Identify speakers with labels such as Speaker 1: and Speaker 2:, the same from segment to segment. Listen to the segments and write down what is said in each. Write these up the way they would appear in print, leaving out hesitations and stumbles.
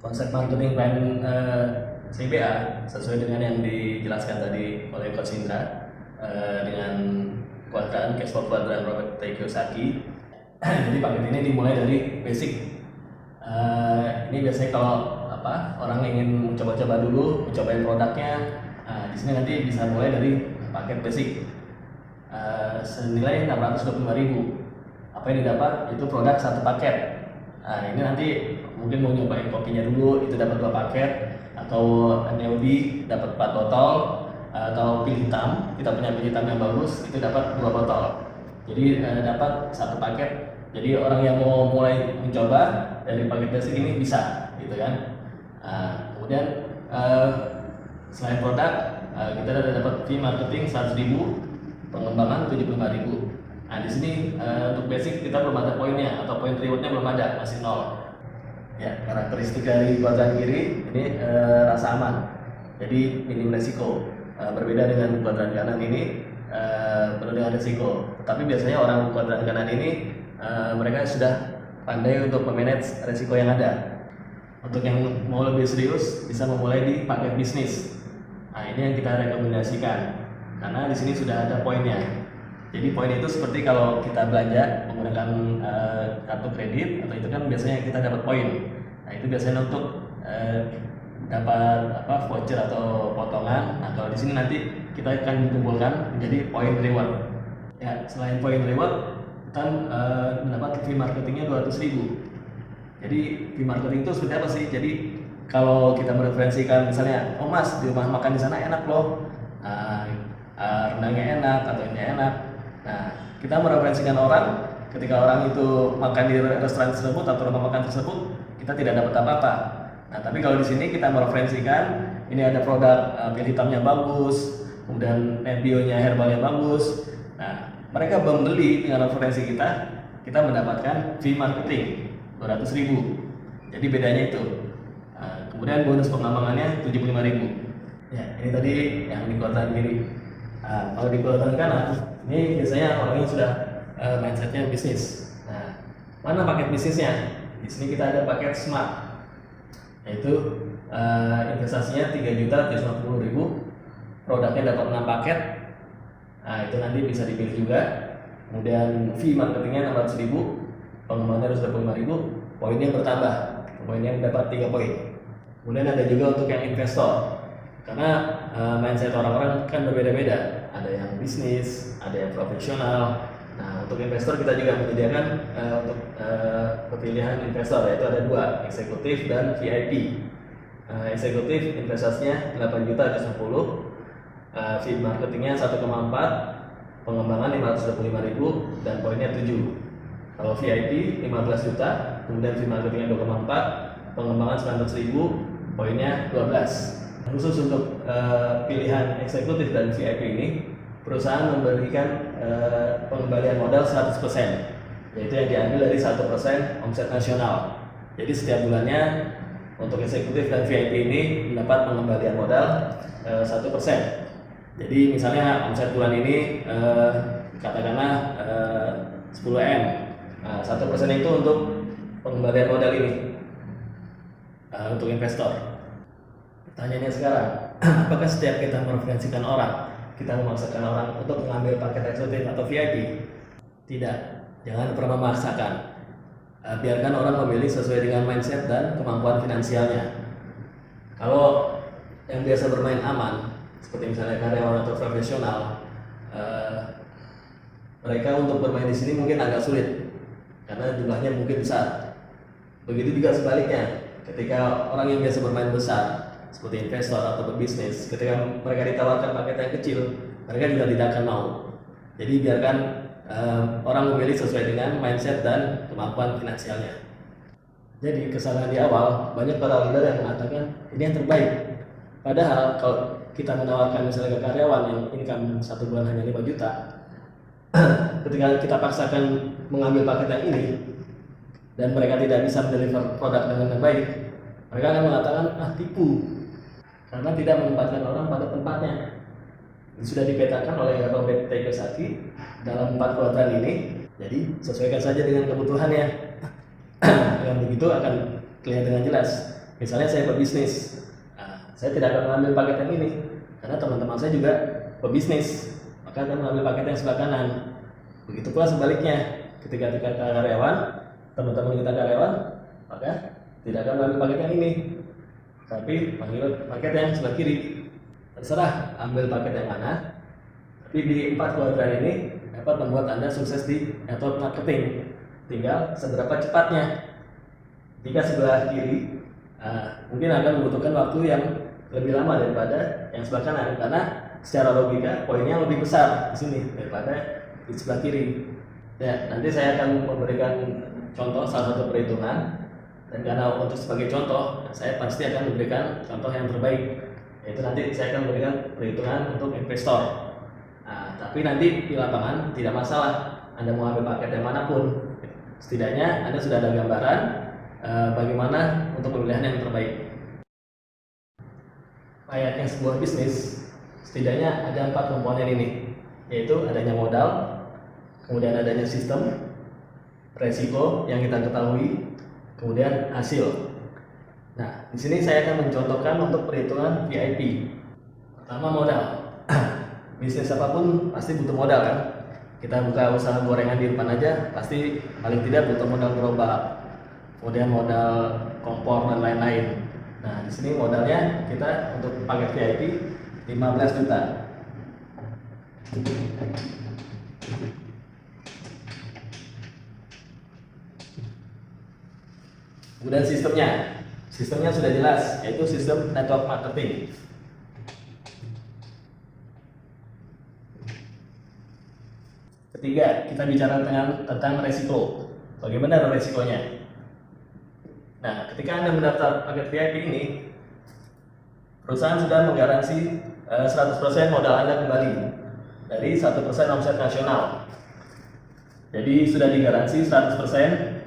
Speaker 1: Konsep marketing plan CBA sesuai dengan yang dijelaskan tadi oleh Coach Indra dengan kuadran cash flow kuadran Robert T. Kiyosaki. Jadi paket ini dimulai dari basic. Ini biasanya kalau orang ingin coba-coba dulu, cobain produknya, di sini nanti bisa mulai dari paket basic senilai 625.000. Apa yang didapat itu produk satu paket. Ini nanti mungkin mau nyobain kopinya dulu, itu dapat 2 paket, atau neodi dapat 4 botol, atau pil hitam, kita punya pil hitam yang bagus, itu dapat 2 botol. Jadi dapat 1 paket. Jadi orang yang mau mulai mencoba dari paket basic ini bisa, gitu kan. Kemudian selain produk, kita dapat fee marketing 100.000, pengembangan 75.000. Nah di sini untuk basic kita belum ada poinnya atau poin rewardnya belum ada, masih 0. Ya, karakteristik dari kuadran kiri ini rasa aman, jadi minim resiko. Berbeda dengan kuadran kanan ini penuh dengan resiko. Tapi biasanya orang kuadran kanan ini mereka sudah pandai untuk memanage resiko yang ada. Untuk yang mau lebih serius bisa memulai di paket bisnis. Nah ini yang kita rekomendasikan karena di sini sudah ada poinnya. Jadi poin itu seperti kalau kita belanja menggunakan kartu kredit atau itu kan biasanya kita dapat poin. Nah itu biasanya untuk dapat voucher atau potongan. Nah kalau di sini nanti kita akan dikumpulkan menjadi poin reward. Ya selain poin reward kita mendapat fee marketingnya 200.000. Jadi fee marketing itu seperti apa sih? Jadi kalau kita mereferensikan misalnya, oh mas di rumah makan di sana enak loh, rendangnya enak atau ini enak. Nah, kita mereferensikan orang, ketika orang itu makan di restoran tersebut atau rumah makan tersebut, kita tidak dapat apa-apa. Nah, tapi kalau di sini kita mereferensikan, ini ada produk pil hitamnya bagus, kemudian net bionya herbalnya bagus. Nah, mereka membeli dengan referensi kita mendapatkan fee marketing 200.000. Jadi bedanya itu. Kemudian bonus pengembangannya 75.000. Ya, ini tadi yang di kuadran kiri. Kalau di kuadran kanan, ini biasanya orangnya sudah mindsetnya bisnis. Nah, mana paket bisnisnya? Di sini kita ada paket smart, yaitu investasinya 3.750.000, produknya dapat 6 paket. Nah, itu nanti bisa dipilih juga. Kemudian fee marketingnya 600.000, pengembangannya 125.000, poinnya bertambah, poinnya dapat 3 poin. Kemudian ada juga untuk yang investor, karena mindset orang-orang kan berbeda-beda. Ada yang bisnis, ada yang profesional. Nah, untuk investor kita juga menyediakan untuk pemilihan investor, yaitu ada 2, eksekutif dan VIP. Eksekutif investasinya 8.110, fee marketingnya 1,4, pengembangan 525.000 dan poinnya 7. Kalau VIP 15 juta, kemudian fee marketingnya 2,4, pengembangan 900.000, poinnya 12. Khusus untuk pilihan eksekutif dan VIP ini, perusahaan memberikan pengembalian modal 100%, yaitu yang diambil dari 1% omset nasional. Jadi setiap bulannya untuk eksekutif dan VIP ini mendapat pengembalian modal 1%. Jadi misalnya omset bulan ini katakanlah 10M, 1% itu untuk pengembalian modal ini untuk investor. Pertanyaannya sekarang, apakah setiap kita mereferensikan orang, kita memaksakan orang untuk mengambil paket eksekutif atau VIP? Tidak, jangan pernah memaksakan. Biarkan orang memilih sesuai dengan mindset dan kemampuan finansialnya. Kalau yang biasa bermain aman, seperti misalnya karyawan atau profesional, mereka untuk bermain di sini mungkin agak sulit karena jumlahnya mungkin besar. Begitu juga sebaliknya, ketika orang yang biasa bermain besar seperti investor atau pebisnis, ketika mereka ditawarkan paket yang kecil, mereka juga tidak akan mau. Jadi biarkan orang memilih sesuai dengan mindset dan kemampuan finansialnya. Jadi kesalahan di awal, banyak para leader yang mengatakan ini yang terbaik. Padahal kalau kita menawarkan misalnya ke karyawan yang income 1 bulan hanya 5 juta, ketika kita paksakan mengambil paket yang ini dan mereka tidak bisa mendeliver produk dengan baik, mereka akan mengatakan tipu, karena tidak menempatkan orang pada tempatnya. Ini sudah dipetakan oleh Robert T. Kiyosaki dalam 4 kuadran ini. Jadi sesuaikan saja dengan kebutuhannya. Dengan begitu akan kelihatan dengan jelas Misalnya saya pebisnis, saya tidak akan mengambil paket yang ini karena teman-teman saya juga pebisnis, maka akan mengambil paket yang sebelah kanan. Begitu pula sebaliknya, ketika kita karyawan, teman-teman kita karyawan, maka tidak akan mengambil paket yang ini, tapi mengambil paket yang sebelah kiri. Terserah ambil paket yang mana, tapi di 4 kuadran ini dapat membuat Anda sukses di network marketing. Tinggal seberapa cepatnya. Jika sebelah kiri, mungkin akan membutuhkan waktu yang lebih lama daripada yang sebelah kanan, karena secara logika poinnya lebih besar di sini daripada di sebelah kiri. Ya, nanti saya akan memberikan contoh salah satu perhitungan, dan karena untuk sebagai contoh, saya pasti akan memberikan contoh yang terbaik, yaitu nanti saya akan memberikan perhitungan untuk investor. Tapi nanti di lapangan tidak masalah Anda mau ambil paket yang manapun, setidaknya Anda sudah ada gambaran bagaimana untuk pemilihan yang terbaik. Layaknya sebuah bisnis, setidaknya ada 4 komponen ini, yaitu adanya modal, kemudian adanya sistem, resiko yang kita ketahui, kemudian hasil. Nah, di sini saya akan mencontohkan untuk perhitungan VIP. Pertama, modal. Bisnis apapun pasti butuh modal kan? Kita buka usaha gorengan di depan aja, pasti paling tidak butuh modal gerobak, kemudian modal kompor dan lain-lain. Nah, di sini modalnya kita untuk paket VIP 15 juta. Kemudian sistemnya sudah jelas, yaitu sistem network marketing. Ketiga, kita bicara tentang resiko. Bagaimana resikonya? Nah, ketika Anda mendaftar paket VIP ini, perusahaan sudah menggaransi 100% modal Anda kembali dari 1% omset nasional. Jadi sudah digaransi 100%.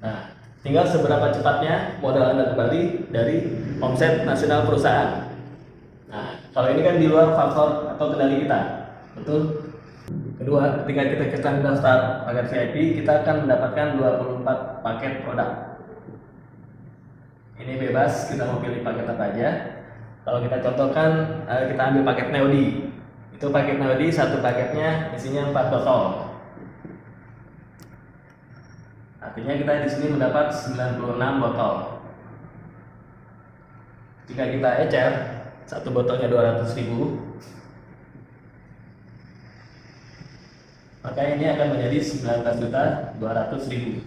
Speaker 1: Nah, tinggal seberapa cepatnya modal Anda kembali dari omset nasional perusahaan. Nah, kalau ini kan di luar faktor atau kendali kita, betul? Kedua, ketika kita mendaftar paket VIP, kita akan mendapatkan 24 paket produk. Ini bebas, kita mau pilih paket apa aja. Kalau kita contohkan, kita ambil paket Neodi. Itu paket Neodi, satu paketnya isinya 4 botol. Artinya kita di sini mendapat 96 botol. Jika kita ecer, satu botolnya 200.000, maka ini akan menjadi 19.200.000.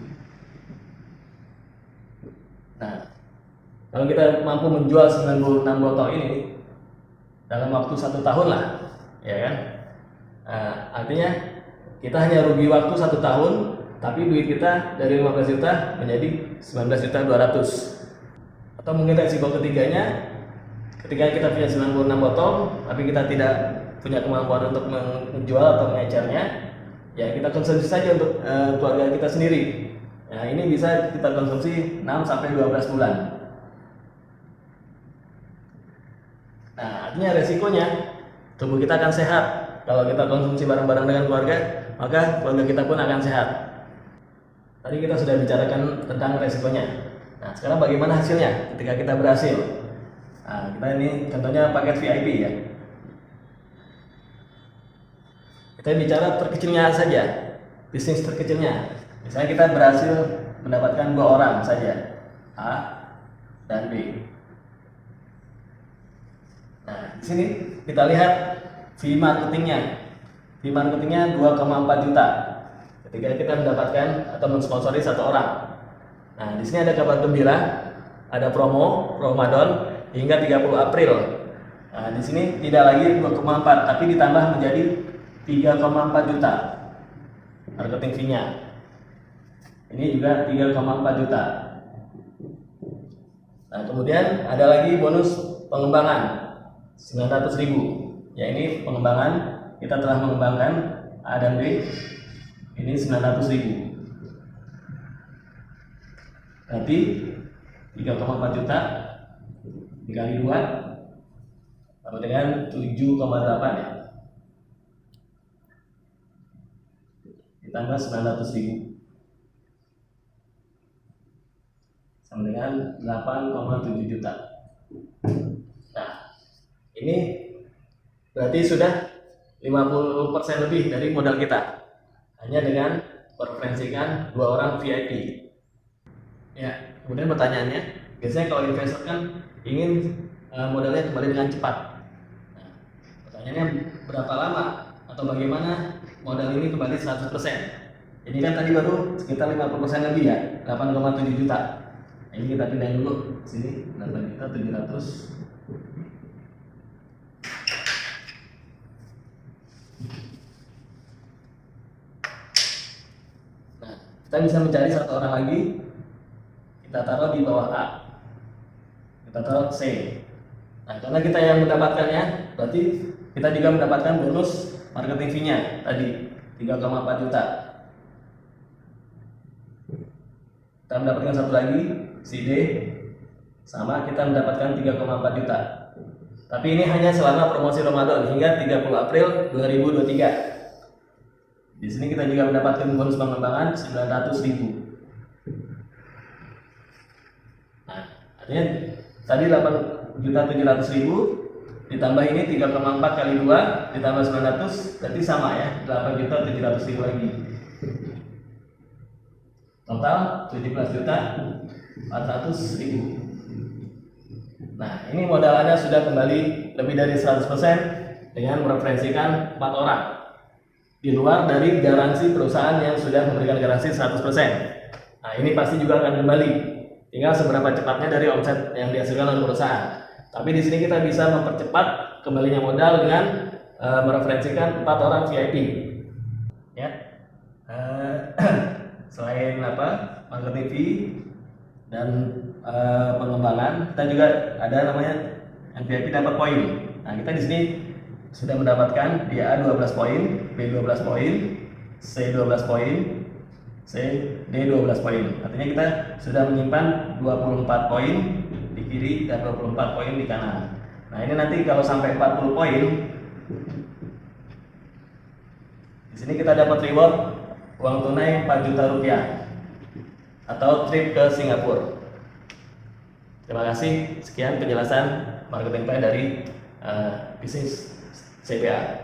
Speaker 1: Nah, kalau kita mampu menjual 96 botol ini dalam waktu 1 tahun lah, ya kan? Artinya kita hanya rugi waktu 1 tahun, tapi duit kita dari 15 juta menjadi 19.200. Atau mungkin resiko ketiganya, ketika kita punya 96 botol, tapi kita tidak punya kemampuan untuk menjual atau mengecernya, ya kita konsumsi saja untuk keluarga kita sendiri. Nah, ini bisa kita konsumsi 6-12 bulan. Nah, artinya resikonya tubuh kita akan sehat. Kalau kita konsumsi bareng-bareng dengan keluarga, maka keluarga kita pun akan sehat. Tadi kita sudah bicarakan tentang resikonya. Nah, sekarang bagaimana hasilnya ketika kita berhasil? Nah, kita ini contohnya paket VIP ya. Kita bicara terkecilnya saja, bisnis terkecilnya. Misalnya kita berhasil mendapatkan 2 orang saja, A dan B. Nah, di sini kita lihat fee marketingnya. Fee marketingnya 2,4 juta. Ketika kita mendapatkan atau mensponsori 1 orang. Nah, di sini ada kabar gembira, ada promo Ramadan hingga 30 April. Nah, di sini tidak lagi 2,4 tapi ditambah menjadi 3,4 juta marketing fee-nya. Ini juga 3,4 juta. Nah, kemudian ada lagi bonus pengembangan 900.000. Ya, ini pengembangan, kita telah mengembangkan A dan B. Ini 900.000. Berarti 3,4 juta dikali 2 sama dengan 7,8 ya. Ditambah 900.000. dengan 8,7 juta. Nah, ini berarti sudah 50% lebih dari modal kita hanya dengan mereferensikan 2 orang VIP. Ya, kemudian pertanyaannya, biasanya kalau investor kan ingin modalnya kembali dengan cepat. Nah, pertanyaannya berapa lama atau bagaimana modal ini kembali 100%? Ini kan tadi baru sekitar 50% lebih ya, 8,7 juta. Nah, ini kita pindahin dulu sini, 8.700.000. Nah, kita bisa mencari satu orang lagi, kita taruh di bawah A, kita taruh C. Nah, karena kita yang mendapatkannya, berarti kita juga mendapatkan bonus marketing fee-nya tadi 3,4 juta. Kita mendapatkan satu lagi, si D, sama kita mendapatkan 3,4 juta. Tapi ini hanya selama promosi Ramadan hingga 30 April 2023. Di sini kita juga mendapatkan bonus pengembangan 900.000. Nah, artinya tadi 8.700.000 ditambah ini 3,4 kali 2 ditambah 900, berarti sama ya, 8.700.000 lagi. Total 17.400.000. Nah, ini modal Anda sudah kembali lebih dari 100% dengan mereferensikan 4 orang. Di luar dari garansi perusahaan yang sudah memberikan garansi 100%. Nah, ini pasti juga akan kembali. Tinggal seberapa cepatnya dari omset yang dihasilkan oleh perusahaan. Tapi di sini kita bisa mempercepat kembalinya modal dengan mereferensikan 4 orang VIP. Ya. Selain marketing fee dan pengembangan, kita juga ada namanya VIP dapat poin. Nah, kita di sini sudah mendapatkan di A 12 poin, B 12 poin, C 12 poin, C, D 12 poin. Artinya kita sudah menyimpan 24 poin di kiri dan 24 poin di kanan. Nah, ini nanti kalau sampai 40 poin, di sini kita dapat reward uang tunai 4 juta rupiah atau trip ke Singapura. Terima kasih. Sekian penjelasan marketing plan dari bisnis CPA.